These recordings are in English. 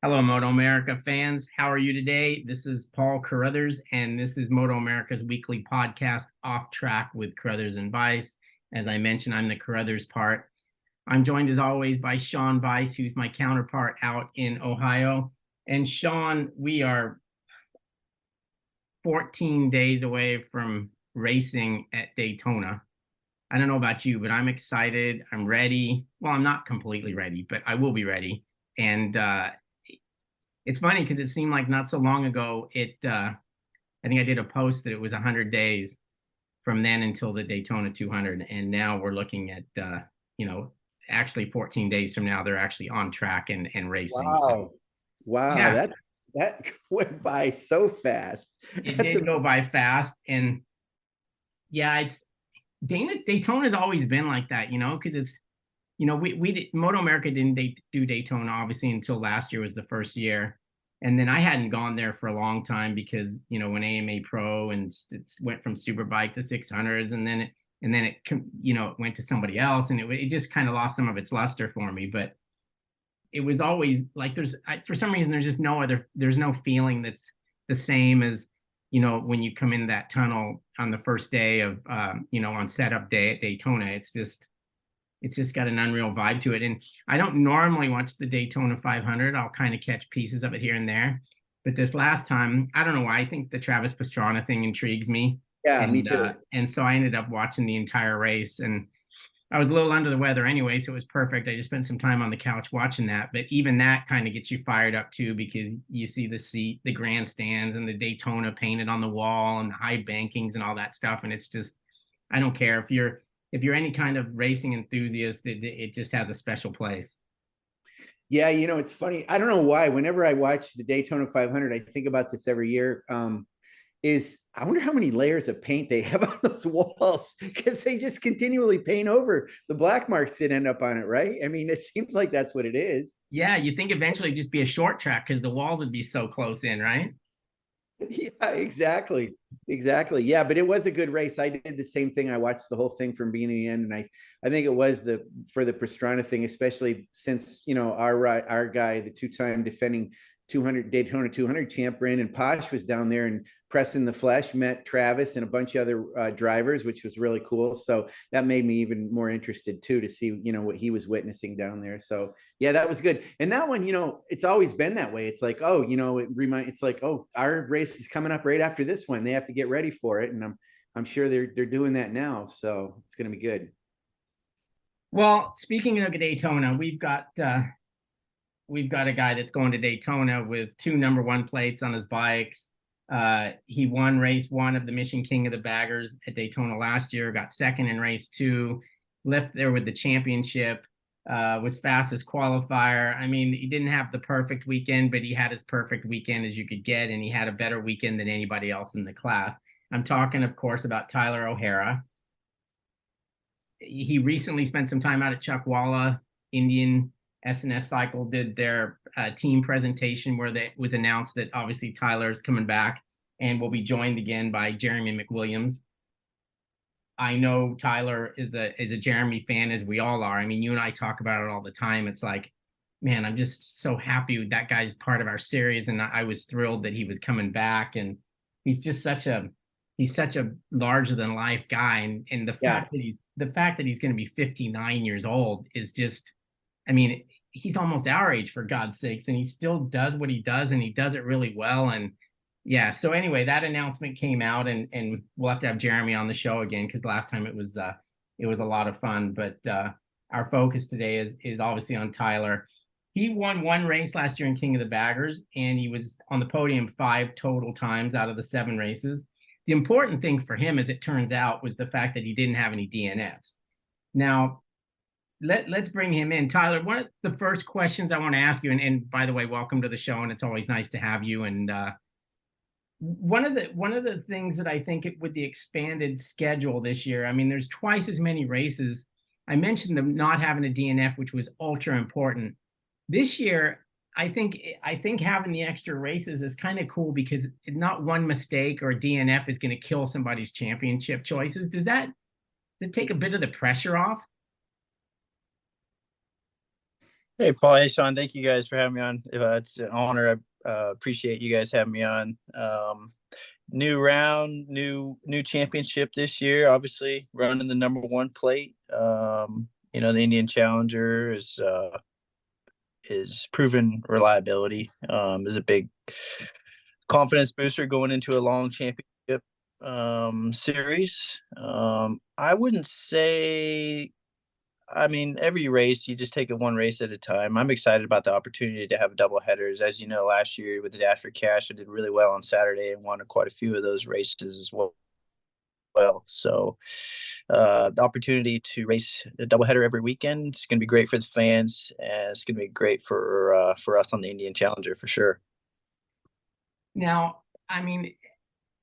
Hello, MotoAmerica fans. How are you today? This is Paul Carruthers, and this is MotoAmerica's weekly podcast, Off Track with Carruthers and Bice. As I mentioned, I'm the Carruthers part. I'm joined as always by Sean Bice, who's my counterpart out in Ohio. And Sean, we are 14 days away from racing at Daytona. I don't know about you, but I'm excited. I'm ready. Well, I'm not completely ready, but I will be ready. And it's funny because it seemed like not so long ago, I think I did a post that it was 100 days from then until the Daytona 200. And now we're looking at, actually 14 days from now, they're actually on track and racing. Wow. So, Wow. yeah, That went by so fast. it That's did a go by fast. And yeah, Daytona's always been like that, because it's, MotoAmerica didn't do Daytona obviously until last year was the first year. And then I hadn't gone there for a long time because, when AMA Pro and it went from Superbike to 600s and then it went to somebody else and it just kind of lost some of its luster for me. But it was always like for some reason, there's no feeling that's the same as, when you come in that tunnel on the first day of, on setup day at Daytona. It's just got an unreal vibe to it. And I don't normally watch the Daytona 500. I'll kind of catch pieces of it here and there. But this last time, I don't know why. I think the Travis Pastrana thing intrigues me. Yeah, me And too. and so I ended up watching the entire race. And I was a little under the weather anyway, so it was perfect. I just spent some time on the couch watching that. But even that kind of gets you fired up too, because you see the grandstands and the Daytona painted on the wall and the high bankings and all that stuff. And it's just, I don't care if you're any kind of racing enthusiast, it just has a special place. Yeah, it's funny. I don't know why. Whenever I watch the Daytona 500, I think about this every year. Is I wonder how many layers of paint they have on those walls because they just continually paint over the black marks that end up on it, right? I mean, it seems like that's what it is. Yeah, you think eventually it'd just be a short track because the walls would be so close in, right? Yeah, exactly. Exactly. Yeah, but it was a good race. I did the same thing. I watched the whole thing from beginning to end, and I think it was for the Pastrana thing, especially since our guy, the two-time defending 200 Daytona 200 champ Brandon Posh was down there and pressing the flesh, met Travis and a bunch of other drivers, which was really cool. So that made me even more interested too to see what he was witnessing down there. So yeah, that was good. And that one, it's always been that way. It's like, oh, it's like, oh, our race is coming up right after this one. They have to get ready for it, and I'm sure they're doing that now. So it's going to be good. Well, speaking of Daytona, we've got a guy that's going to Daytona with two number one plates on his bikes. He won race one of the Mission King of the Baggers at Daytona last year, got second in race two, left there with the championship, was fastest qualifier. I mean, he didn't have the perfect weekend, but he had as perfect weekend as you could get, and he had a better weekend than anybody else in the class. I'm talking, of course, about Tyler O'Hara. He recently spent some time out at Chuckwalla. Indian SNS Cycle did their team presentation where it was announced that obviously Tyler's coming back and will be joined again by Jeremy McWilliams. I know Tyler is a Jeremy fan, as we all are. I mean, you and I talk about it all the time. It's like, man, I'm just so happy that guy's part of our series, and I was thrilled that he was coming back. And he's just he's such a larger than life guy, and the Yeah. fact that he's going to be 59 years old is just, I mean, he's almost our age for God's sakes, and he still does what he does, and he does it really well. And yeah, so anyway, that announcement came out, and we'll have to have Jeremy on the show again because last time it was a lot of fun. But our focus today is obviously on Tyler. He won one race last year in King of the Baggers, and he was on the podium 5 total times out of the 7 races. The important thing for him, as it turns out, was the fact that he didn't have any DNFs. Now, let's bring him in. Tyler, one of the first questions I want to ask you, and by the way, welcome to the show, and it's always nice to have you. And one of the things that I think with the expanded schedule this year, I mean, there's twice as many races. I mentioned them not having a DNF, which was ultra important. This year, I think having the extra races is kind of cool because not one mistake or a DNF is going to kill somebody's championship choices. Does that take a bit of the pressure off? Hey, Paul. Hey, Sean. Thank you guys for having me on. It's an honor. I appreciate you guys having me on. New round, new championship this year. Obviously, running the number one plate. The Indian Challenger is proven reliability. Is a big confidence booster going into a long championship series. I wouldn't say every race, you just take it one race at a time. I'm excited about the opportunity to have double headers. As you know, last year with the Dash for Cash, I did really well on Saturday and won quite a few of those races as well. So the opportunity to race a doubleheader every weekend is going to be great for the fans, and it's going to be great for us on the Indian Challenger for sure. Now, I mean,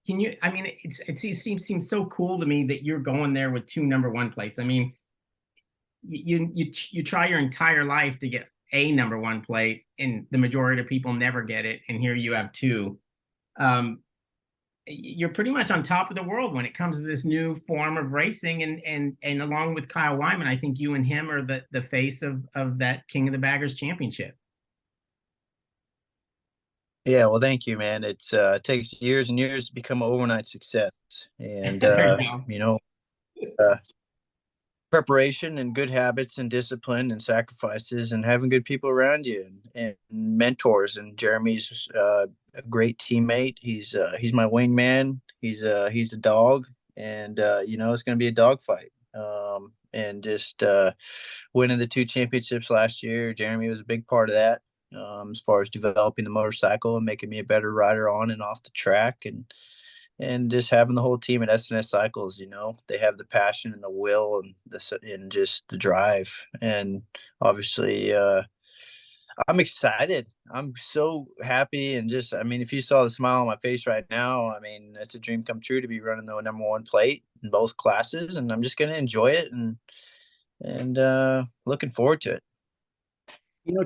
can you? I mean, it seems so cool to me that you're going there with two number one plates. I mean, you try your entire life to get a number one plate, and the majority of people never get it, and here you have two. You're pretty much on top of the world when it comes to this new form of racing, and along with Kyle Wyman, I think you and him are the face of that King of the Baggers championship. Yeah, well, thank you, man. It takes years and years to become an overnight success, and There you go. uh, preparation and good habits and discipline and sacrifices and having good people around you and mentors. And Jeremy's a great teammate. He's my wingman. He's a dog, and it's going to be a dog fight. And just winning the two championships last year, Jeremy was a big part of that. As far as developing the motorcycle and making me a better rider on and off the track, and just having the whole team at SNS Cycles, they have the passion and the will and just the drive. And obviously, I'm excited. I'm so happy. And just, if you saw the smile on my face right now, it's a dream come true to be running the number one plate in both classes. And I'm just going to enjoy it and looking forward to it.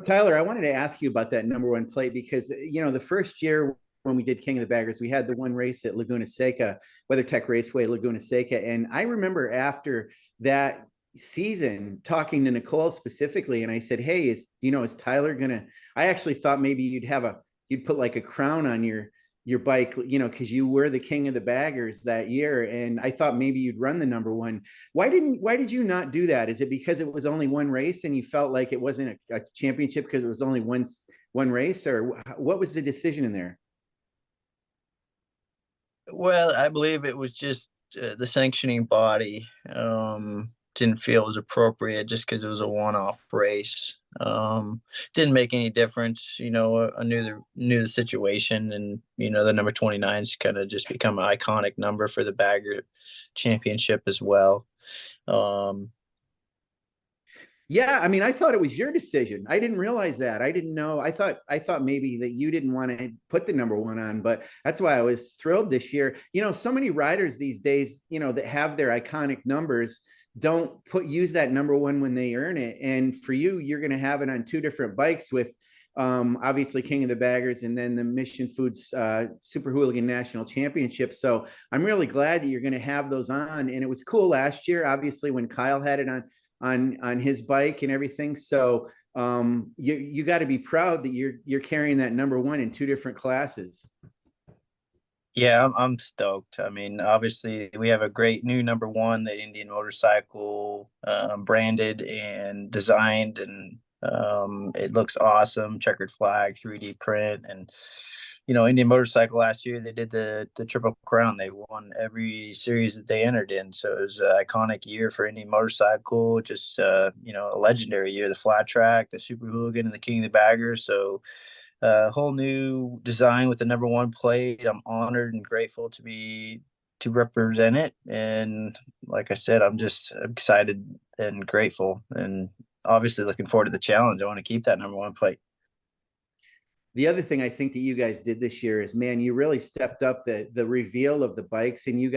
Tyler, I wanted to ask you about that number one plate because, the first year when we did King of the Baggers, we had the one race at Laguna Seca, WeatherTech Raceway, Laguna Seca. And I remember after that season talking to Nicole specifically, and I said, hey, is Tyler gonna, I actually thought maybe you'd put like a crown on your bike, because you were the King of the Baggers that year, and I thought maybe you'd run the number one. Why did you not do that? Is it because it was only one race and you felt like it wasn't a championship because it was only one race, or what was the decision in there? Well, I believe it was just the sanctioning body didn't feel it was appropriate just because it was a one-off race. Didn't make any difference. I knew the situation, and the number 29's kind of just become an iconic number for the Bagger Championship as well. Yeah, I thought it was your decision. I didn't realize that. I didn't know. I thought maybe that you didn't want to put the number one on, but that's why I was thrilled this year. So many riders these days, that have their iconic numbers don't use that number one when they earn it. And for you, you're going to have it on two different bikes with obviously King of the Baggers and then the Mission Foods Super Hooligan National Championship. So I'm really glad that you're going to have those on. And it was cool last year, obviously, when Kyle had it on his bike and everything. So you got to be proud that you're carrying that number one in two different classes. Yeah, I'm stoked. Obviously, we have a great new number one, that Indian motorcycle, branded and designed, and it looks awesome. Checkered flag, 3D print, and Indian motorcycle last year they did the Triple Crown. They won every series that they entered in, so it was an iconic year for Indian motorcycle. Just a legendary year. The flat track, the Super Hooligan, and the King of the Baggers. So whole new design with the number one plate. I'm honored and grateful to represent it. And like I said, I'm just excited and grateful, and obviously looking forward to the challenge. I want to keep that number one plate. The other thing I think that you guys did this year is, man, you really stepped up the reveal of the bikes, and you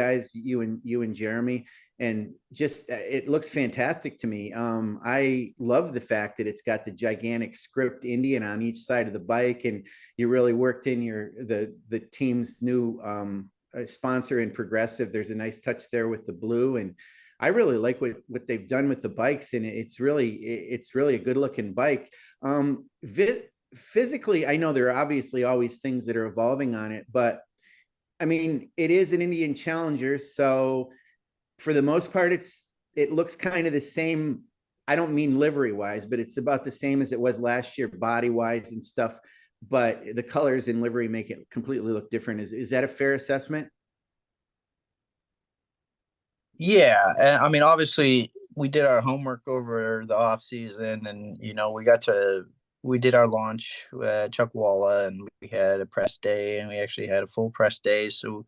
and Jeremy, and just it looks fantastic to me. I love the fact that it's got the gigantic script Indian on each side of the bike, and you really worked in the team's new sponsor in Progressive. There's a nice touch there with the blue, and I really like what they've done with the bikes, and it's really a good looking bike. Physically, I know there are obviously always things that are evolving on it, but I mean, it is an Indian Challenger, so for the most part, it looks kind of the same. I don't mean livery wise, but it's about the same as it was last year, body wise and stuff. But the colors in livery make it completely look different. Is that a fair assessment? Yeah, I mean, obviously, we did our homework over the off season, and we did our launch at Chuckwalla, and we had a press day, and we actually had a full press day. So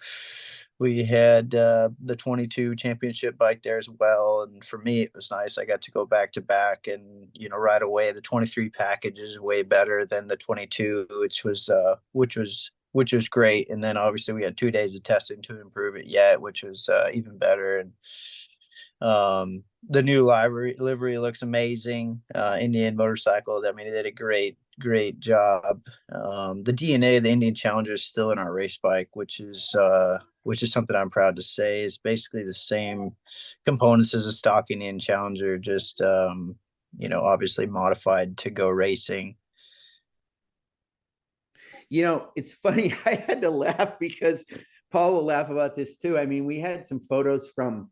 we had the 22 championship bike there as well, and for me, it was nice. I got to go back to back, and right away, the 23 package is way better than the 22, which was great. And then obviously we had 2 days of testing to improve it yet, which was even better. And the new livery looks amazing. Indian motorcycle. I mean, they did a great job. The DNA of the Indian Challenger is still in our race bike, which is something I'm proud to say. It's basically the same components as a stock Indian Challenger, just obviously modified to go racing. It's funny. I had to laugh because Paul will laugh about this too. I mean, we had some photos from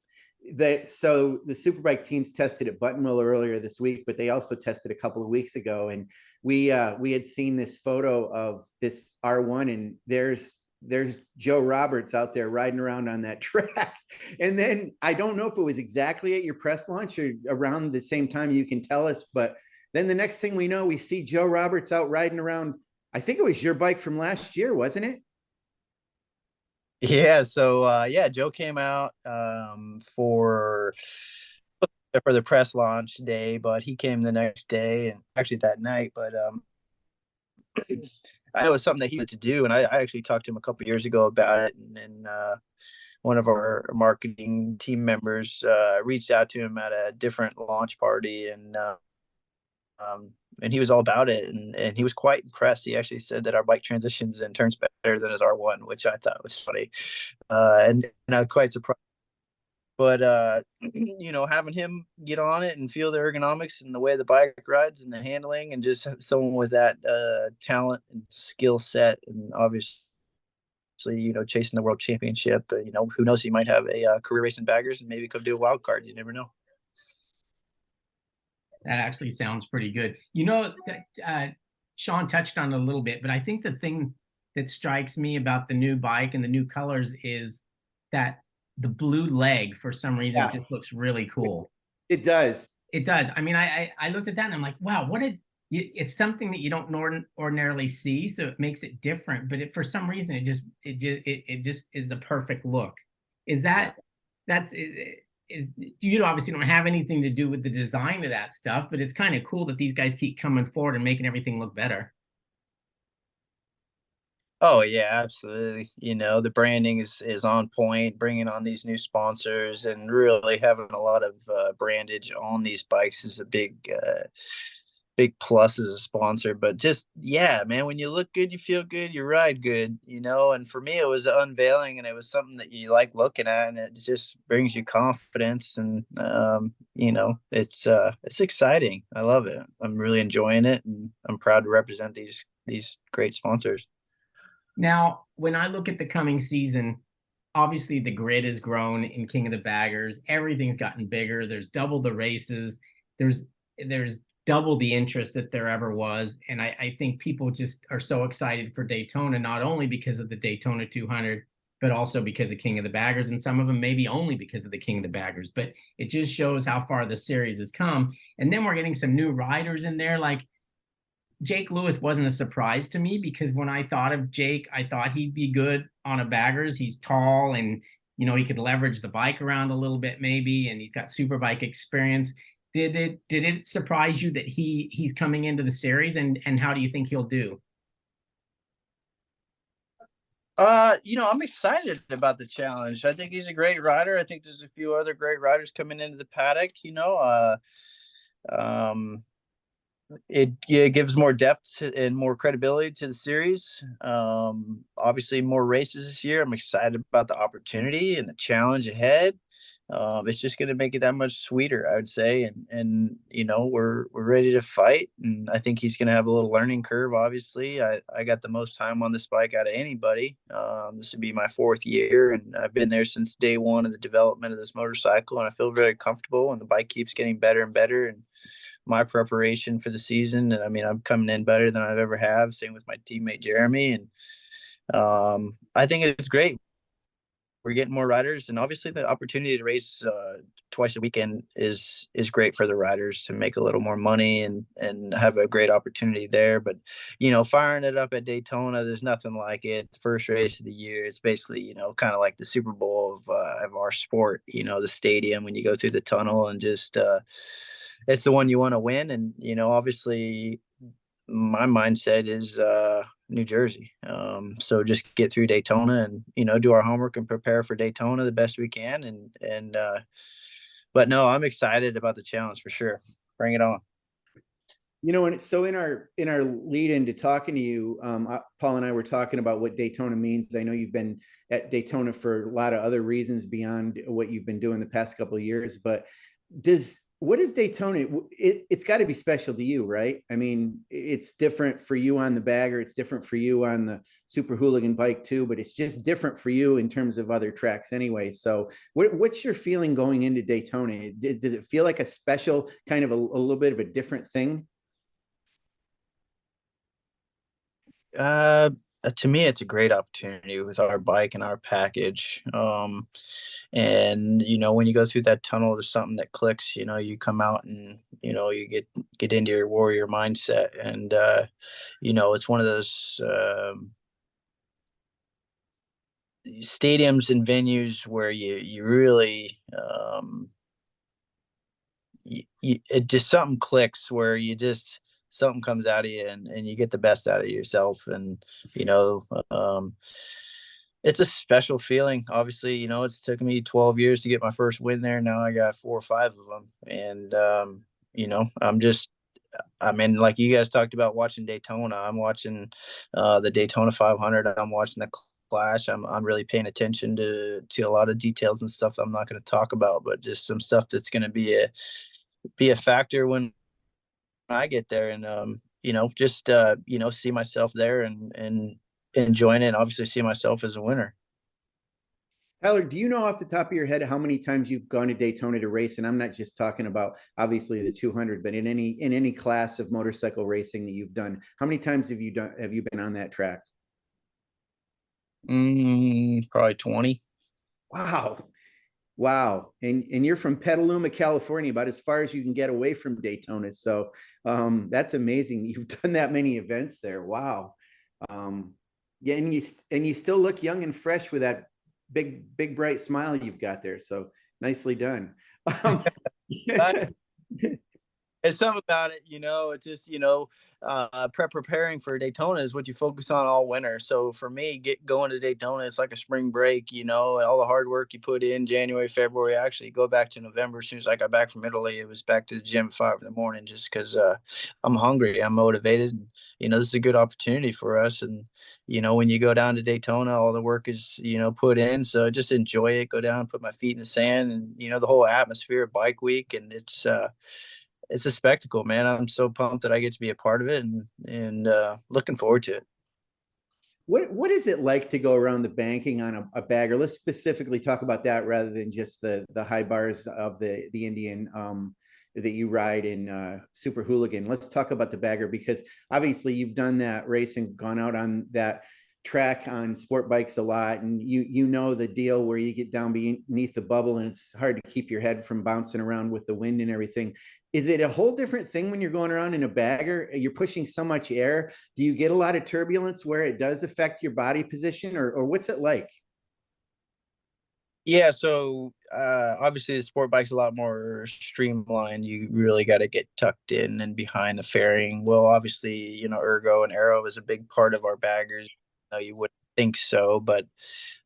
so the Superbike teams tested at Buttonwillow earlier this week, but they also tested a couple of weeks ago. And we had seen this photo of this R1, and there's Joe Roberts out there riding around on that track. And then I don't know if it was exactly at your press launch or around the same time, you can tell us, but then the next thing we know, we see Joe Roberts out riding around. I think it was your bike from last year, wasn't it? Yeah, so Joe came out for the press launch day, but he came the next day and actually that night. But I know it's something that he wanted to do, and I actually talked to him a couple of years ago about it, and one of our marketing team members reached out to him at a different launch party, and he was all about it, and he was quite impressed. He actually said that our bike transitions and turns better than his R1, which I thought was funny, and I was quite surprised. But having him get on it and feel the ergonomics and the way the bike rides and the handling, and just someone with that talent and skill set, and obviously chasing the world championship, who knows, he might have a career race in baggers and maybe could do a wild card. You never know. That actually sounds pretty good. Sean touched on it a little bit, but I think the thing that strikes me about the new bike and the new colors is that the blue leg, for some reason, just looks really cool. It does. It does. I mean, I looked at that and I'm like, wow, it's something that you don't ordinarily see, so it makes it different. But for some reason, it just is the perfect look. You obviously don't have anything to do with the design of that stuff, but it's kind of cool that these guys keep coming forward and making everything look better. Oh yeah, absolutely. The branding is on point, bringing on these new sponsors and really having a lot of brandage on these bikes is a big plus as a sponsor. But just, yeah, man, when you look good, you feel good, you ride good, and for me, it was unveiling, and it was something that you like looking at, and it just brings you confidence. And, it's exciting. I love it. I'm really enjoying it, and I'm proud to represent these great sponsors. Now, when I look at the coming season, obviously the grid has grown in King of the Baggers. Everything's gotten bigger. There's double the races. There's double the interest that there ever was. And I think people just are so excited for Daytona, not only because of the Daytona 200, but also because of King of the Baggers. And some of them maybe only because of the King of the Baggers. But it just shows how far the series has come. And then we're getting some new riders in there, like Jake Lewis wasn't a surprise to me, because when I thought of Jake, I thought he'd be good on a baggers. He's tall, and he could leverage the bike around a little bit maybe, and he's got superbike experience. Did it surprise you that he's coming into the series, and how do you think he'll do? I'm excited about the challenge. I think he's a great rider. I think there's a few other great riders coming into the paddock. It gives more depth and more credibility to the series. Obviously more races this year. I'm excited about the opportunity and the challenge ahead. it's just going to make it that much sweeter, I would say. And we're ready to fight, and I think he's going to have a little learning curve. Obviously, I got the most time on this bike out of anybody. This would be my 4th year, and I've been there since day one of the development of this motorcycle, and I feel very comfortable. And the bike keeps getting better and better, and my preparation for the season, and I mean, I'm coming in better than I've ever have. Same with my teammate Jeremy, and I think it's great. We're getting more riders, and obviously the opportunity to race twice a weekend is great for the riders to make a little more money and have a great opportunity there. But firing it up at Daytona, there's nothing like it. The first race of the year, it's basically kind of like the Super Bowl of our sport. The stadium when you go through the tunnel, and just it's the one you want to win. And obviously my mindset is New Jersey. So just get through Daytona and do our homework and prepare for Daytona the best we can. And but no, I'm excited about the challenge for sure. Bring it on. And so in our lead into talking to you, Paul and I were talking about what Daytona means. I know you've been at Daytona for a lot of other reasons beyond what you've been doing the past couple of years, but what is Daytona? It's got to be special to you, right? I mean, it's different for you on the bagger. It's different for you on the Super Hooligan bike too, but it's just different for you in terms of other tracks anyway. So what's your feeling going into Daytona? Does it feel like a special kind of a little bit of a different thing? To me, it's a great opportunity with our bike and our package. And when you go through that tunnel, there's something that clicks. You come out and you get into your warrior mindset, and it's one of those stadiums and venues where you really it just something clicks, where something comes out of you, and you get the best out of yourself. And it's a special feeling. Obviously, it's taken me 12 years to get my first win there. Now I got 4 or 5 of them. And, I mean, like you guys talked about watching Daytona, I'm watching the Daytona 500. I'm watching the Clash. I'm really paying attention to a lot of details and stuff I'm not going to talk about, but just some stuff that's going to be a factor when I get there. And, just, see myself there and enjoying it, and obviously see myself as a winner. Tyler, do you know off the top of your head how many times you've gone to Daytona to race? And I'm not just talking about obviously the 200, but in any class of motorcycle racing that you've done, how many times have you been on that track? Probably 20. Wow. And you're from Petaluma, California, about as far as you can get away from Daytona. So that's amazing. You've done that many events there. Wow. Yeah, and you still look young and fresh with that big bright smile you've got there. So nicely done. It's something about it, it's just, preparing for Daytona is what you focus on all winter. So for me, going to Daytona, it's like a spring break, and all the hard work you put in January, February, actually go back to November. As soon as I got back from Italy, it was back to the gym 5 in the morning, just because I'm hungry, I'm motivated. And, this is a good opportunity for us. And, when you go down to Daytona, all the work is, put in. So just enjoy it, go down, put my feet in the sand, and, the whole atmosphere of bike week. And it's a spectacle, man. I'm so pumped that I get to be a part of it, and looking forward to it. What is it like to go around the banking on a bagger? Let's specifically talk about that rather than just the high bars of the Indian that you ride in Super Hooligan. Let's talk about the bagger, because obviously you've done that race and gone out on that track on sport bikes a lot, and you know the deal where you get down beneath the bubble and it's hard to keep your head from bouncing around with the wind and everything. Is it a whole different thing when you're going around in a bagger? You're pushing so much air. Do you get a lot of turbulence where it does affect your body position, or what's it like? Yeah, so obviously the sport bike's a lot more streamlined. You really got to get tucked in and behind the fairing. Well, obviously, ergo and aero is a big part of our baggers. You wouldn't think so, but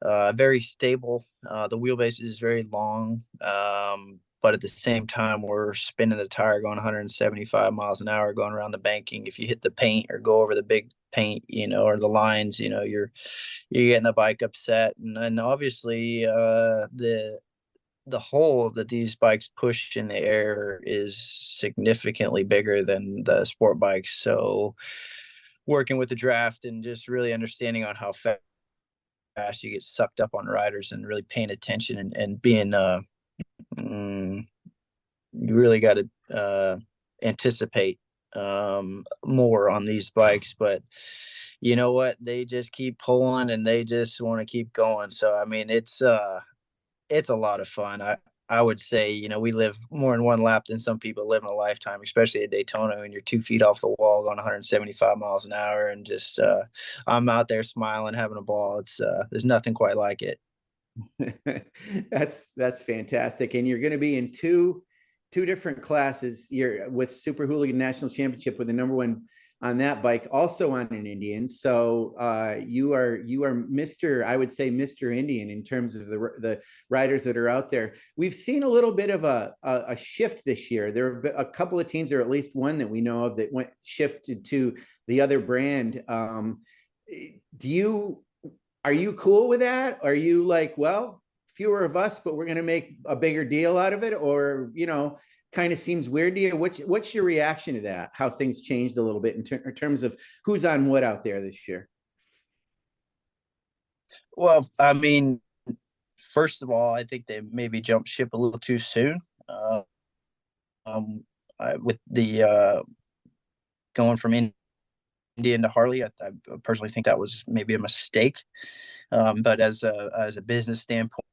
very stable. The wheelbase is very long, but at the same time, we're spinning the tire going 175 miles an hour going around the banking. If you hit the paint or go over the big paint, or the lines, you're getting the bike upset. And obviously, the hole that these bikes push in the air is significantly bigger than the sport bikes. So working with the draft and just really understanding on how fast you get sucked up on riders and really paying attention and being you really got to anticipate more on these bikes. But you know what, they just keep pulling and they just want to keep going. So I mean, it's a lot of fun. I would say, we live more in one lap than some people live in a lifetime, especially at Daytona when you're 2 feet off the wall going 175 miles an hour. And just, I'm out there smiling, having a ball. There's nothing quite like it. That's fantastic. And you're going to be in two different classes. You're with Super Hooligan National Championship with the number one on that bike, also on an Indian. So you are Mr. I would say Mr. Indian in terms of the riders that are out there. We've seen a little bit of a shift this year. There are a couple of teams, or at least one that we know of, that shifted to the other brand. Are you cool with that? Are you like, well, fewer of us, but we're going to make a bigger deal out of it? Or, kind of seems weird to you? What's your reaction to that? How things changed a little bit in terms of who's on what out there this year? Well, I mean, first of all, I think they maybe jumped ship a little too soon. Um, with the going from Indian to Harley, I personally think that was maybe a mistake. But as a business standpoint,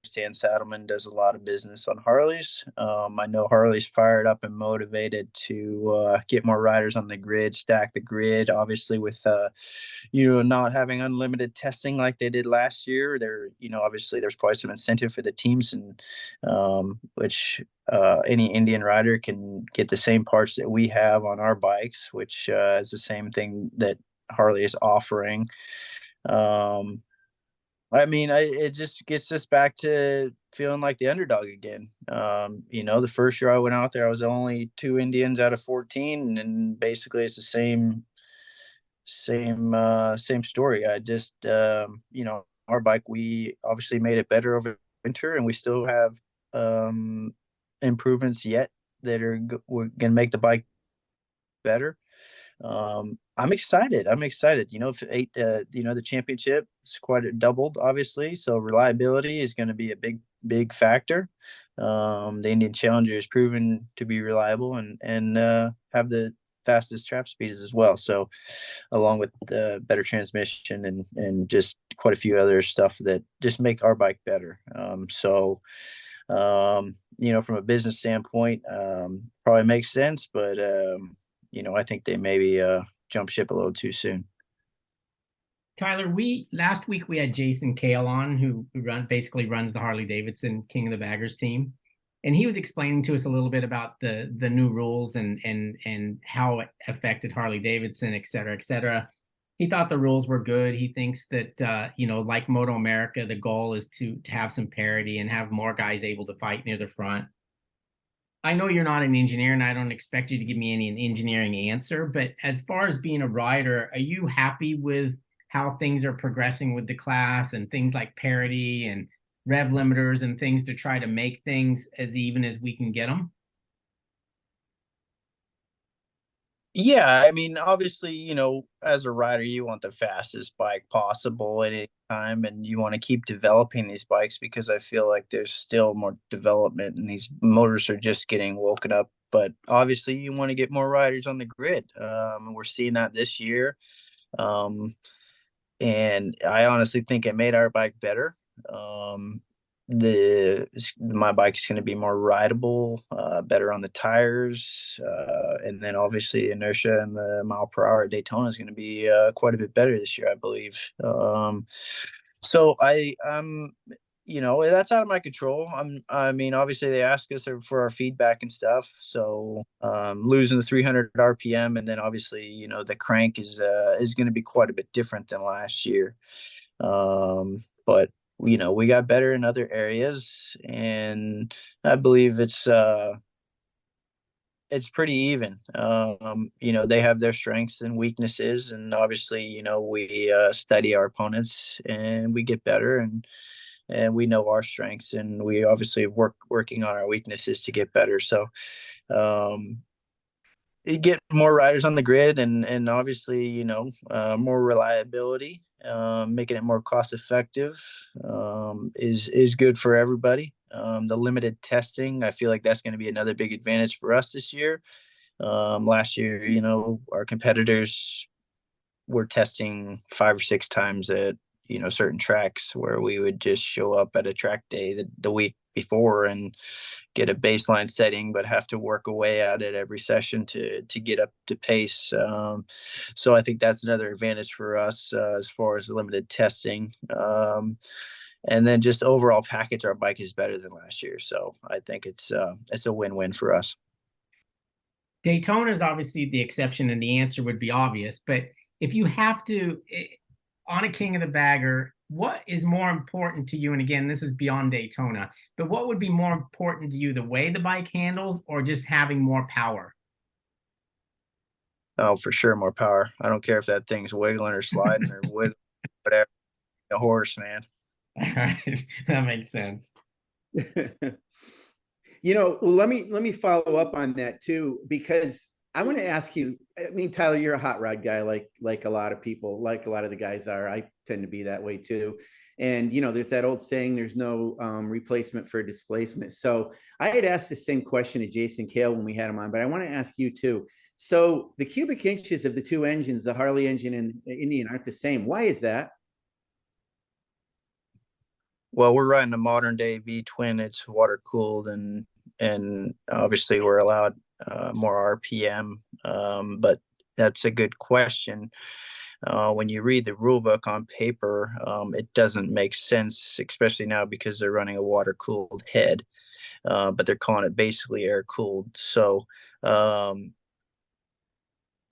Stan Saddleman does a lot of business on Harleys. I know Harley's fired up and motivated to get more riders on the grid, stack the grid. Obviously, with not having unlimited testing like they did last year, obviously there's probably some incentive for the teams, and which any Indian rider can get the same parts that we have on our bikes, which is the same thing that Harley is offering. I mean, it just gets us back to feeling like the underdog again. The first year I went out there, I was only 2 Indians out of 14, and basically it's the same story. I just, our bike, we obviously made it better over winter, and we still have improvements yet that we're gonna make the bike better. I'm excited. For the championship is quite doubled, obviously. So reliability is going to be a big factor. The Indian Challenger is proven to be reliable and have the fastest trap speeds as well. So along with the better transmission and just quite a few other stuff that just make our bike better. From a business standpoint, probably makes sense, but I think they maybe jump ship a little too soon. Tyler, last week we had Jason Kale on, who basically runs the Harley Davidson King of the Baggers team, and he was explaining to us a little bit about the new rules and how it affected Harley Davidson, et cetera, et cetera. He thought the rules were good. He thinks that like MotoAmerica, the goal is to have some parity and have more guys able to fight near the front. I know you're not an engineer, and I don't expect you to give me an engineering answer, but as far as being a rider, are you happy with how things are progressing with the class and things like parity and rev limiters and things to try to make things as even as we can get them? Yeah, I mean, obviously, as a rider, you want the fastest bike possible at any time, and you want to keep developing these bikes because I feel like there's still more development, and these motors are just getting woken up. But obviously, you want to get more riders on the grid. We're seeing that this year, and I honestly think it made our bike better. My bike is going to be more rideable, better on the tires, and then obviously inertia and the mile per hour at Daytona is going to be quite a bit better this year, I believe. So that's out of my control. I mean, obviously they ask us for our feedback and stuff. So losing the 300 RPM, and then obviously the crank is going to be quite a bit different than last year. But we got better in other areas, and I believe it's pretty even. They have their strengths and weaknesses, and obviously, we study our opponents and we get better. And and we know our strengths, and we obviously working on our weaknesses to get better. So you get more riders on the grid, and obviously, more reliability, making it more cost effective, is good for everybody. The limited testing, I feel like that's going to be another big advantage for us this year. Last year, our competitors were testing 5 or 6 times at certain tracks, where we would just show up at a track day the week before and get a baseline setting, but have to work away at it every session to get up to pace. So I think that's another advantage for us, as far as limited testing. And then just overall package, our bike is better than last year. So I think it's a win-win for us. Daytona is obviously the exception, and the answer would be obvious. But if you have to, on a King of the Bagger, what is more important to you? And again, this is beyond Daytona, but what would be more important to you, the way the bike handles or just having more power? Oh, for sure, more power. I don't care if that thing's wiggling or sliding or whatever. A horse, man. All right, that makes sense. Let me follow up on that too, because I want to ask you. I mean, Tyler, you're a hot rod guy, like a lot of people, like a lot of the guys are. I tend to be that way too. And there's that old saying, "There's no replacement for displacement." So I had asked the same question to Jason Kale when we had him on, but I want to ask you too. So the cubic inches of the two engines, the Harley engine and the Indian, aren't the same. Why is that? Well, we're riding a modern day V twin. It's water cooled, and obviously we're allowed more RPM. But that's a good question. When you read the rule book on paper, it doesn't make sense, especially now because they're running a water cooled head, but they're calling it basically air cooled. So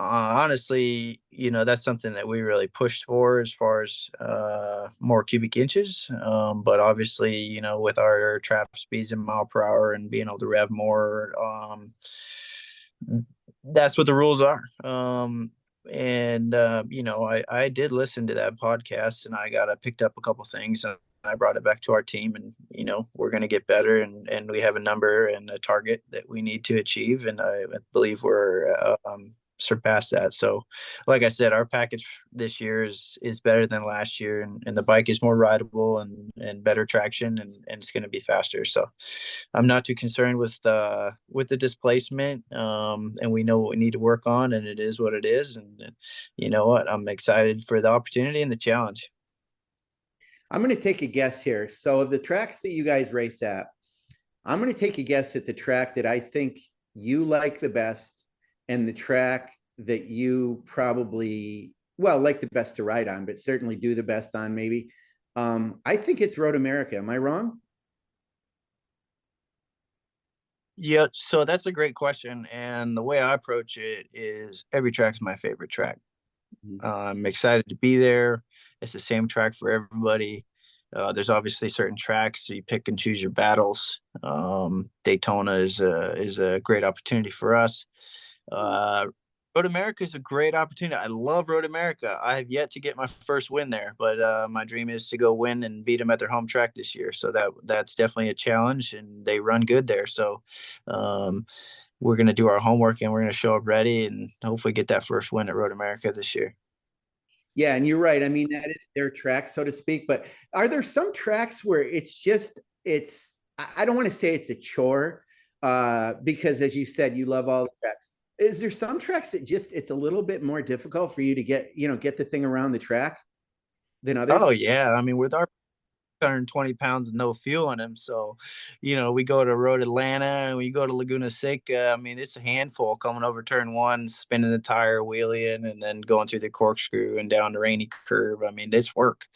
honestly, that's something that we really pushed for, as far as more cubic inches. But obviously, with our trap speeds and mile per hour and being able to rev more, that's what the rules are. And I did listen to that podcast, and I picked up a couple things, and I brought it back to our team, and we're going to get better, and we have a number and a target that we need to achieve, and I believe we're surpass that. So like I said, our package this year is better than last year, and the bike is more rideable and better traction, and it's going to be faster. So I'm not too concerned with the displacement, and we know what we need to work on, and it is what it is. And you know what, I'm excited for the opportunity and the challenge. I'm going to take a guess here. So of the tracks that you guys race at, I'm going to take a guess at the track that I think you like the best, and the track that you probably, like the best to ride on, but certainly do the best on, maybe. I think it's MotoAmerica. Am I wrong? Yeah, so that's a great question. And the way I approach it is every track's my favorite track. I'm excited to be there. It's the same track for everybody. There's obviously certain tracks, so you pick and choose your battles. Daytona is a great opportunity for us. Road America is a great opportunity. I love Road America. I have yet to get my first win there, but my dream is to go win and beat them at their home track this year. So that's definitely a challenge, and they run good there. So we're going to do our homework, and we're going to show up ready and hopefully get that first win at Road America this year. Yeah, and you're right. I mean, that is their track, so to speak. But are there some tracks where I don't want to say it's a chore, because as you said, you love all the tracks. Is there some tracks that it's a little bit more difficult for you to get the thing around the track than others? Oh yeah. I mean, with our 120 pounds and no fuel in them. So, we go to Road Atlanta and we go to Laguna Seca. I mean, it's a handful coming over turn one, spinning the tire, wheeling, and then going through the corkscrew and down the rainy curve. I mean, it's work.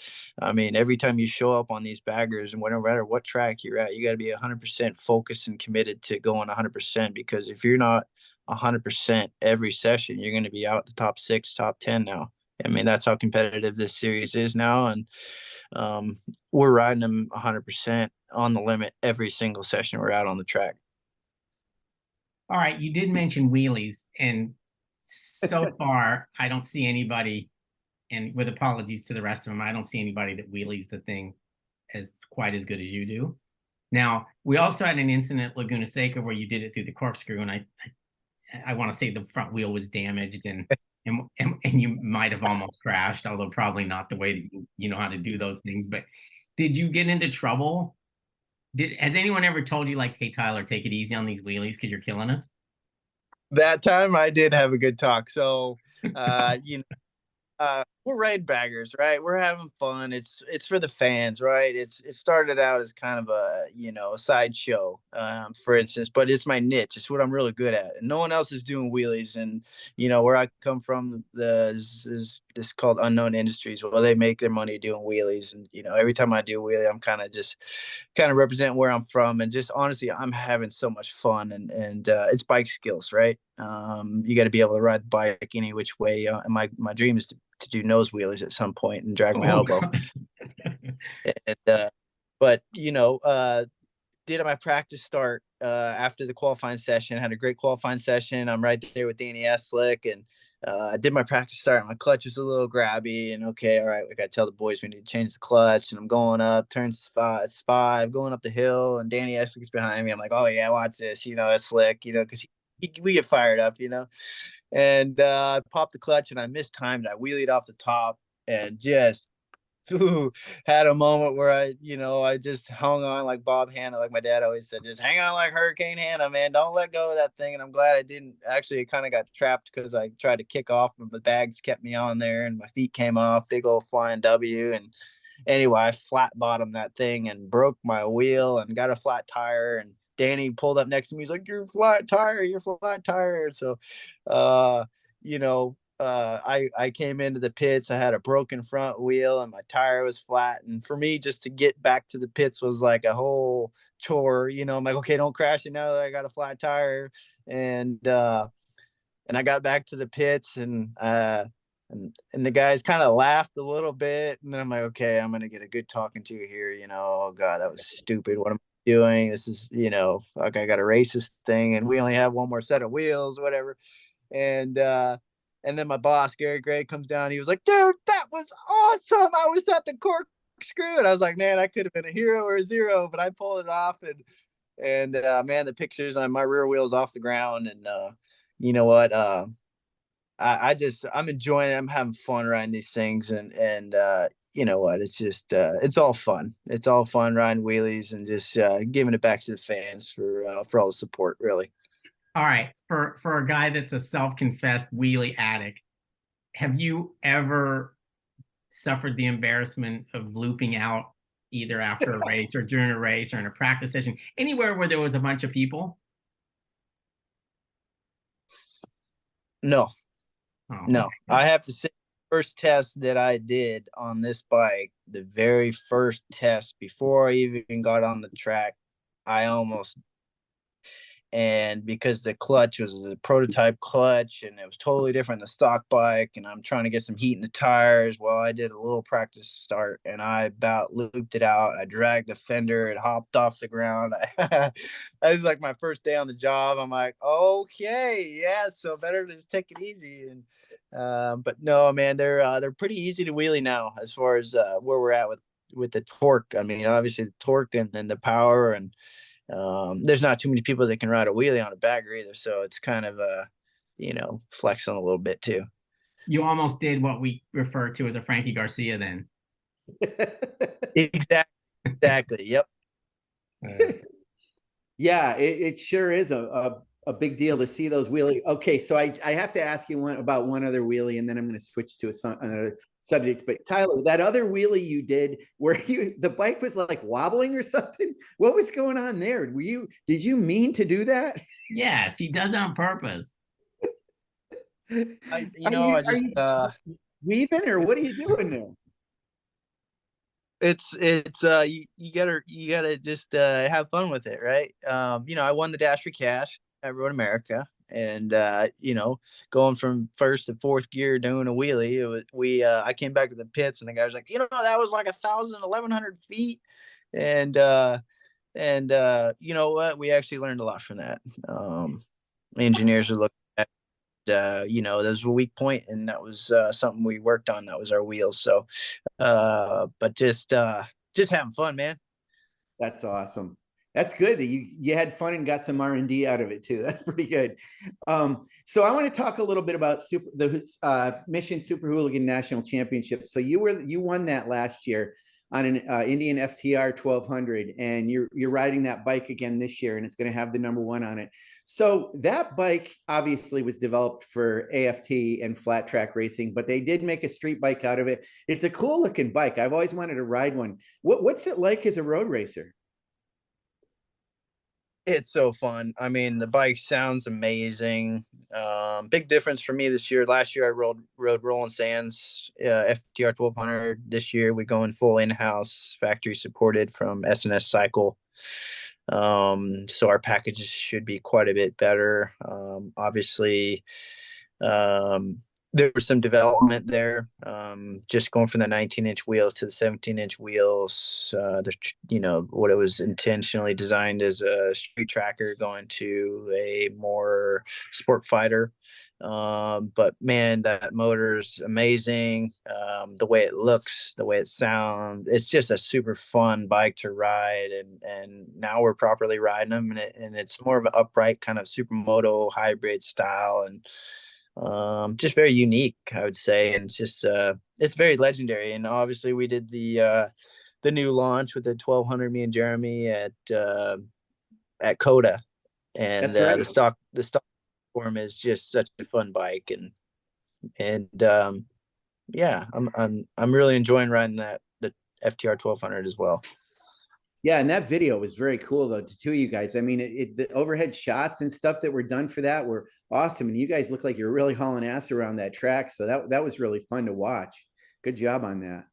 I mean, every time you show up on these baggers, and no matter what track you're at, you got to be 100% focused and committed to going 100%, because if you're not 100% every session, you're going to be out the top 6, top 10 now. I mean, that's how competitive this series is now. And we're riding them 100% on the limit every single session we're out on the track. All right, you did mention wheelies, and so far I don't see anybody, and with apologies to the rest of them, I don't see anybody that wheelies the thing as quite as good as you do. Now, we also had an incident at Laguna Seca where you did it through the corkscrew, and I want to say the front wheel was damaged, and you might have almost crashed, although probably not the way that you know how to do those things. But did you get into trouble? Has anyone ever told you like, hey Tyler, take it easy on these wheelies because you're killing us? That time I did have a good talk. So, you know, we're raid baggers, right? We're having fun. It's for the fans, right? It started out as kind of a a sideshow, for instance, but it's my niche. It's what I'm really good at, and no one else is doing wheelies. And where I come from, is this called Unknown Industries. Well, they make their money doing wheelies, and every time I do a wheelie, I'm kind of represent where I'm from, and just honestly, I'm having so much fun, and it's bike skills, right? You got to be able to ride the bike any which way. And my dream is to do nose wheelies at some point and drag my elbow. And, but did my practice start after the qualifying session. Had a great qualifying session. I'm right there with Danny Slick, and I did my practice start. My clutch was a little grabby, and okay, all right, we got to tell the boys we need to change the clutch. And I'm going up, turn five, going up the hill, and Danny Slick's behind me. I'm like, oh yeah, watch this, it's Slick, because we get fired up, and I popped the clutch and I mistimed. I wheelied off the top and just had a moment where I just hung on like Bob Hanna, like my dad always said, just hang on like Hurricane Hannah, man. Don't let go of that thing. And I'm glad I didn't. Actually, it kind of got trapped because I tried to kick off, but the bags kept me on there and my feet came off. Big old flying W. And anyway, I flat bottomed that thing and broke my wheel and got a flat tire. And Danny pulled up next to me. He's like, "You're flat tire. You're flat tire." So, I came into the pits. I had a broken front wheel and my tire was flat. And for me, just to get back to the pits was like a whole chore. I'm like, okay, don't crash it now that I got a flat tire. And I got back to the pits, and the guys kind of laughed a little bit. And then I'm like, okay, I'm gonna get a good talking to here. Oh God, that was stupid. What am I doing? This is, like I got to race this thing, and we only have one more set of wheels, whatever. And then my boss, Gary Gray, comes down. He was like, dude, that was awesome. I was at the corkscrew. And I was like, man, I could have been a hero or a zero, but I pulled it off. And man, the pictures on my rear wheels off the ground. And you know what? I'm enjoying it. I'm having fun riding these things. And you know what? It's just, it's all fun. It's all fun riding wheelies and just giving it back to the fans for all the support, really. All right, for a guy that's a self-confessed wheelie addict, have you ever suffered the embarrassment of looping out either after a race or during a race or in a practice session, anywhere where there was a bunch of people? No. Oh, No. okay. I have to say, first test that I did on this bike, the very first test before I even got on the track, I almost, and because the clutch was a prototype clutch and it was totally different than the stock bike, and I'm trying to get some heat in the tires, well, I did a little practice start and I about looped it out. I dragged the fender, it hopped off the ground. That was like my first day on the job. I'm like, okay, yeah, so better to just take it easy. And but no, man, they're pretty easy to wheelie now as far as where we're at with the torque. I mean, obviously the torque and the power, and there's not too many people that can ride a wheelie on a bagger either, so it's kind of flexing a little bit too. You almost did what we refer to as a Frankie Garcia then. Exactly. Yep. Yeah, it sure is a big deal to see those wheelie. Okay, so I have to ask you about one other wheelie, and then I'm going to switch to another subject. But Tyler, that other wheelie you did, where the bike was like wobbling or something, what was going on there? Did you mean to do that? Yes, he does it on purpose. I just weaving, or what are you doing there? It's you gotta just have fun with it, right? I won the Dash for Cash at MotoAmerica, and going from first to fourth gear doing a wheelie, I came back to the pits, and the guy was like, that was like 1,100 feet, and you know what, we actually learned a lot from that. Engineers are looking at that was a weak point, and that was something we worked on. That was our wheels. So but just having fun, man. That's awesome. That's good that you had fun and got some R&D out of it too. That's pretty good. So I want to talk a little bit about the Mission Super Hooligan National Championship. So you won that last year on an Indian FTR 1200, and you're riding that bike again this year, and it's going to have the #1 on it. So that bike obviously was developed for AFT and flat track racing, but they did make a street bike out of it. It's a cool looking bike. I've always wanted to ride one. What's it like as a road racer? It's so fun. I mean, the bike sounds amazing. Big difference for me this year. Last year I rode Rolling Sands FTR 1200. This year we going full in-house, factory supported from S&S Cycle. So our packages should be quite a bit better. Obviously, there was some development there, just going from the 19-inch wheels to the 17-inch wheels. What it was intentionally designed as a street tracker going to a more sport fighter. But man, that motor's amazing. The way it looks, the way it sounds, it's just a super fun bike to ride. And now we're properly riding them, and it's more of an upright kind of supermoto hybrid style, and just very unique, I would say. And it's very legendary. And obviously we did the new launch with the 1200, me and Jeremy at Coda, and That's right. the stock form is just such a fun bike. And yeah, I'm really enjoying riding the FTR 1200 as well. Yeah, and that video was very cool though, to two of you guys. I mean, the overhead shots and stuff that were done for that were awesome, and you guys look like you're really hauling ass around that track. So that was really fun to watch. Good job on that.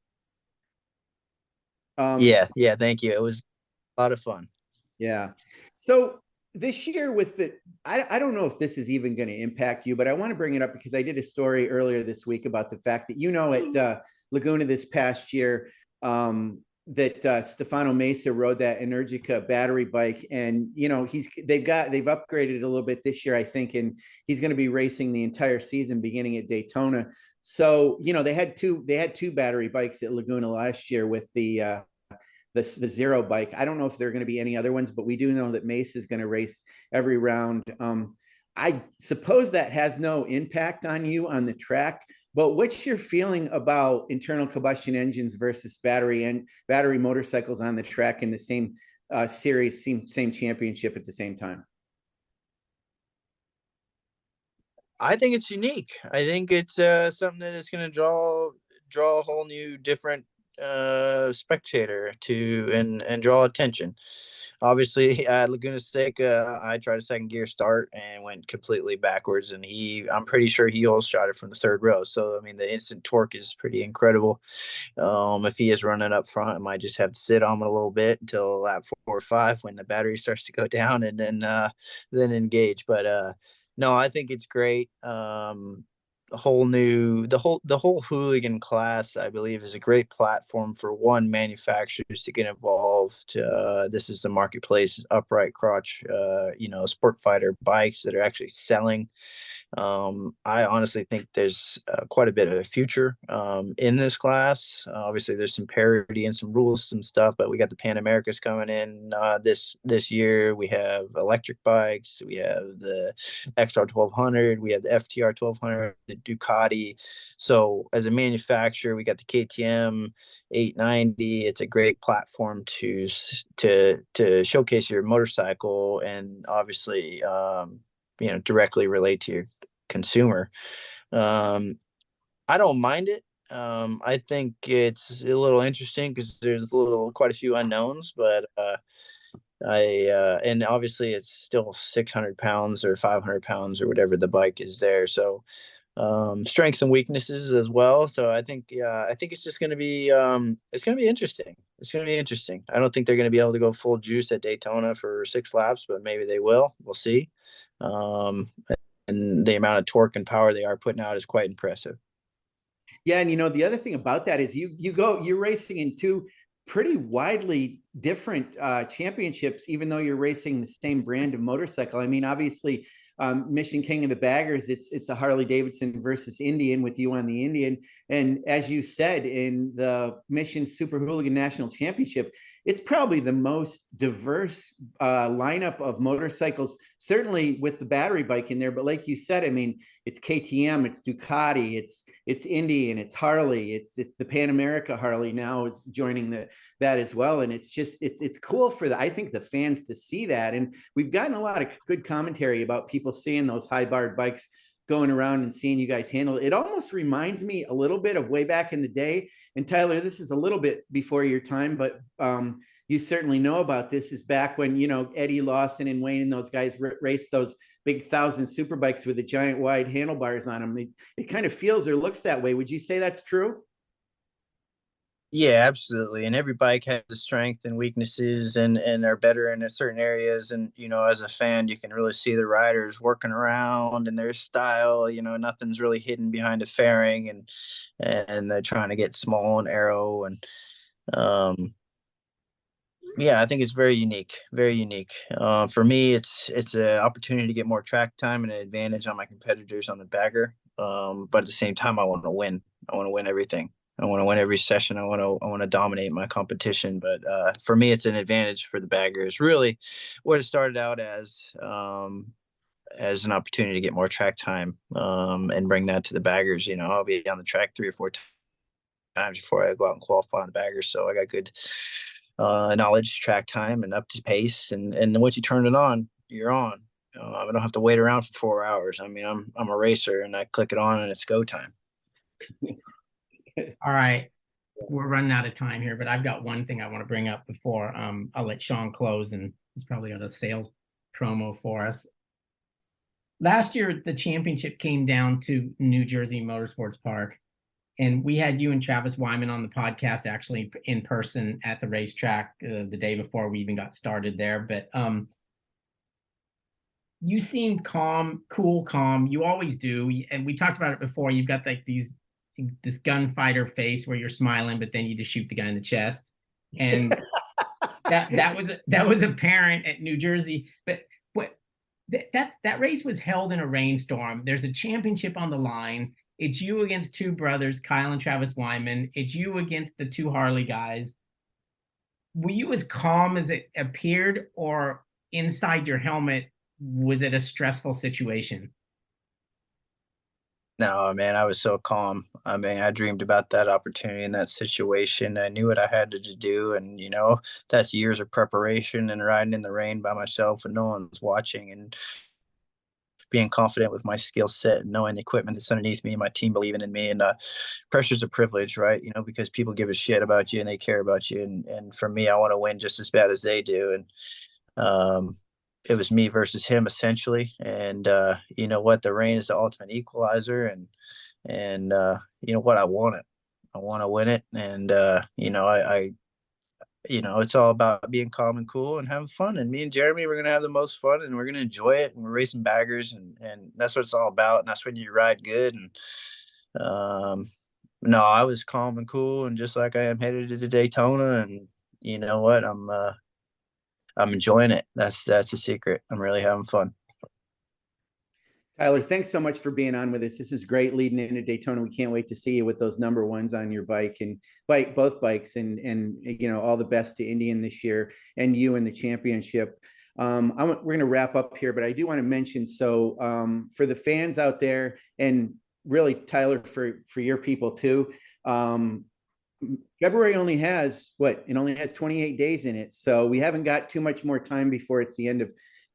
Yeah, thank you. It was a lot of fun. Yeah. So this year with I don't know if this is even going to impact you, but I want to bring it up because I did a story earlier this week about the fact that, at Laguna this past year, that Stefano Mesa rode that Energica battery bike, and they've upgraded it a little bit this year, I think, and he's going to be racing the entire season beginning at Daytona. So they had two battery bikes at Laguna last year with the Zero bike. I don't know if there are going to be any other ones, but we do know that Mesa is going to race every round. I suppose that has no impact on you on the track, but what's your feeling about internal combustion engines versus battery motorcycles on the track in the same series, same championship at the same time? I think it's unique. I think it's something that is going to draw a whole new different spectator to and draw attention. Obviously at Laguna Seca, I tried a second gear start and went completely backwards, and I'm pretty sure he almost shot it from the third row. So I mean, the instant torque is pretty incredible. If he is running up front, I might just have to sit on him a little bit until lap 4 or 5 when the battery starts to go down, and then engage. But no, I think it's great. The whole hooligan class, I believe, is a great platform for manufacturers to get involved. This is the marketplace, upright crotch, sport fighter bikes that are actually selling. I honestly think there's quite a bit of a future in this class. Obviously, there's some parity and some rules and stuff, but we got the Pan Americas coming in this year. We have electric bikes. We have the XR 1200. We have the FTR 1200, the Ducati. So as a manufacturer, we got the KTM 890. It's a great platform to showcase your motorcycle, and obviously directly relate to your consumer. I don't mind it. I think it's a little interesting because there's quite a few unknowns, but and obviously it's still 600 pounds or 500 pounds or whatever the bike is there. So strengths and weaknesses as well. So I think it's just going to be it's going to be interesting. It's going to be interesting. I don't think they're going to be able to go full juice at Daytona for 6 laps, but maybe they will. We'll see. And the amount of torque and power they are putting out is quite impressive. Yeah, and the other thing about that is you're racing in two pretty widely different championships, even though you're racing the same brand of motorcycle. I mean, obviously, Mission King of the Baggers, it's a Harley Davidson versus Indian with you on the Indian. And as you said, in the Mission Super Hooligan National Championship, it's probably the most diverse lineup of motorcycles, certainly with the battery bike in there. But like you said, I mean, it's KTM, it's Ducati, it's Indy, and it's Harley. It's the Pan America Harley now is joining that as well. And it's just it's cool for I think the fans to see that. And we've gotten a lot of good commentary about people seeing those high barred bikes going around and seeing you guys handle it. It almost reminds me a little bit of way back in the day. And Tyler, this is a little bit before your time, but you certainly know about this, is back when, you know, Eddie Lawson and Wayne and those guys raced those big 1,000 super bikes with the giant wide handlebars on them. It kind of feels or looks that way. Would you say that's true? Yeah, absolutely. And every bike has a strength and weaknesses, and are better in certain areas. And, you know, as a fan, you can really see the riders working around and their style. You know, nothing's really hidden behind a fairing, and they're trying to get small and arrow. And yeah, I think it's very unique, very unique. For me, it's an opportunity to get more track time and an advantage on my competitors on the bagger. But at the same time, I want to win. I want to win everything. I want to win every session. I want to dominate my competition. But for me, it's an advantage for the baggers. Really, what it started out as an opportunity to get more track time, and bring that to the baggers. You know, I'll be on the track 3 or 4 times before I go out and qualify on the baggers. So I got good knowledge, track time, and up to pace. And once you turn it on, you're on. I don't have to wait around for 4 hours. I mean, I'm a racer, and I click it on and it's go time. All right. We're running out of time here, but I've got one thing I want to bring up before I'll let Sean close, and he's probably got a sales promo for us. Last year, the championship came down to New Jersey Motorsports Park, and we had you and Travis Wyman on the podcast, actually in person at the racetrack the day before we even got started there. But you seemed calm, cool, calm. You always do. And we talked about it before. You've got like this gunfighter face where you're smiling, but then you just shoot the guy in the chest. And that was apparent at New Jersey. But that race was held in a rainstorm. There's a championship on the line. It's you against two brothers, Kyle and Travis Wyman. It's you against the two Harley guys. Were you as calm as it appeared, or inside your helmet, was it a stressful situation? No, man, I was so calm. I mean, I dreamed about that opportunity and that situation. I knew what I had to do. And, you know, that's years of preparation and riding in the rain by myself and no one's watching, and being confident with my skill set and knowing the equipment that's underneath me, my team believing in me. And pressure's a privilege, right? You know, because people give a shit about you and they care about you. And for me, I want to win just as bad as they do. And it was me versus him essentially. And you know what? The rain is the ultimate equalizer. And you know what? I want it. I want to win it. And you know, I you know, it's all about being calm and cool and having fun. And me and Jeremy, we're gonna have the most fun, and we're gonna enjoy it. And we're racing baggers, and that's what it's all about. And that's when you ride good. And no, I was calm and cool, and just like I am headed to Daytona. And you know what? I'm enjoying it. That's the secret. I'm really having fun. Tyler, thanks so much for being on with us. This is great leading into Daytona. We can't wait to see you with those number ones on your bike and both bikes, and you know, all the best to Indian this year and you in the championship. We're going to wrap up here, but I do want to mention, so for the fans out there, and really Tyler, for your people too, February only has it only has 28 days in it. So we haven't got too much more time before it's the end of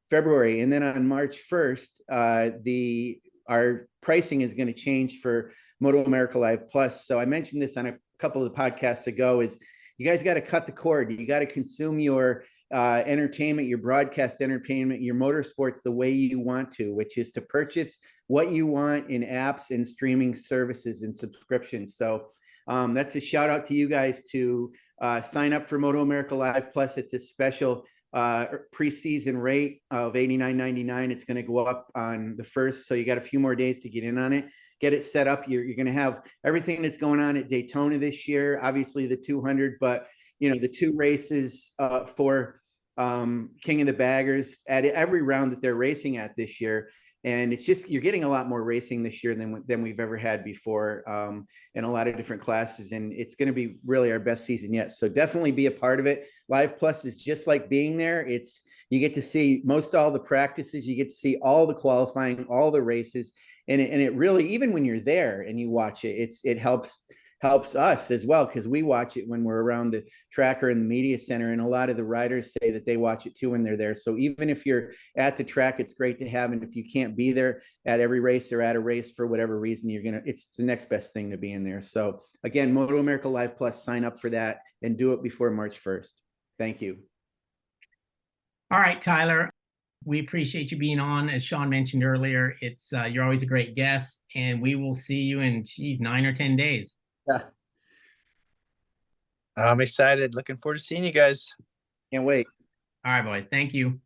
February. And then on March 1st, our pricing is going to change for MotoAmerica Live Plus. So I mentioned this on a couple of the podcasts ago, is you guys got to cut the cord. You got to consume your entertainment, your broadcast entertainment, your motorsports the way you want to, which is to purchase what you want in apps and streaming services and subscriptions. So that's a shout out to you guys to sign up for MotoAmerica Live Plus at this special preseason rate of $89.99. It's going to go up on the 1st. So you got a few more days to get in on it, get it set up. You're going to have everything that's going on at Daytona this year, obviously the 200, but you know, the 2 races for King of the Baggers at every round that they're racing at this year. And it's just, you're getting a lot more racing this year than we've ever had before, in a lot of different classes. And it's going to be really our best season yet. So definitely be a part of it. Live Plus is just like being there. You get to see most all the practices, you get to see all the qualifying, all the races. And it really, even when you're there and you watch it, it helps us as well, because we watch it when we're around the track or in the media center, and a lot of the riders say that they watch it too when they're there. So even if you're at the track, it's great to have, and if you can't be there at every race or at a race for whatever reason, it's the next best thing to be in there. So again, MotoAmerica Live Plus, sign up for that and do it before March 1st. Thank you. All right, Tyler, we appreciate you being on. As Sean mentioned earlier, you're always a great guest, and we will see you in 9 or 10 days. Yeah. I'm excited. Looking forward to seeing you guys. Can't wait. All right, boys. Thank you.